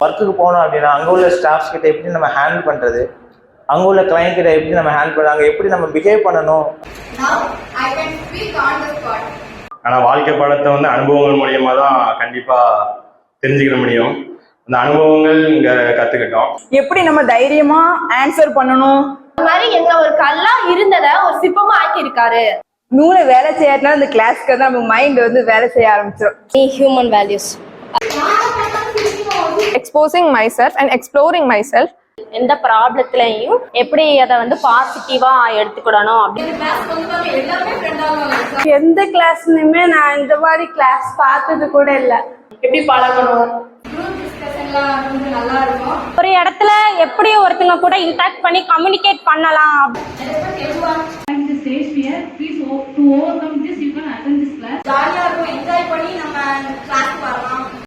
ஒர்க்குக்கு போனோம் அப்படின்னா அங்கே உள்ள ஸ்டாஃப்ஸ் கிட்ட எப்படி நம்ம ஹேண்டில் பண்ணுறது, அங்கே உள்ள கிளைண்ட் கிட்ட எப்படி நம்ம ஹேண்டில் பண்ண, அங்கே எப்படி நம்ம பிஹேவ் பண்ணணும். ஆனால் வாழ்க்கை பாடத்தை வந்து அனுபவங்கள் மூலியமாக தான் கண்டிப்பாக தெரிஞ்சுக்கிற முடியும். அந்த அனுபவங்கள் இங்கே கற்றுக்கிட்டோம். எப்படி நம்ம தைரியமா ஆன்சர் பண்ணணும், அது மாதிரி எங்களை ஒரு கல்லா இருந்ததை ஒரு சிற்பமா ஆக்கி இருக்காரு. நூலை வேலை செய்யறதுனால இந்த கிளாஸ்க்கு வந்து நம்ம மைண்ட் வந்து வேலை செய்ய ஆரம்பிச்சிடும். Human values, exposing myself and exploring myself. எந்த ப்ராப்ளத்திலையும் எப்படி அதை வந்து பாசிட்டிவா எடுத்துக்கிடணும் அப்படின்னு. எந்த கிளாஸ்லயுமே நான் இந்த மாதிரி கிளாஸ் பார்த்தது கூட இல்லை. எப்படி பழகணும், ஒரு இடத்துல எப்படி ஒருத்தங்க கூட இன்டராக்ட் பண்ணி கம்யூனிகேட் பண்ணலாம். To overcome this, you can attend this class. ஜாலியா இருக்கும், என்ஜாய் பண்ணி நம்ம கிளாஸ் வரலாம்.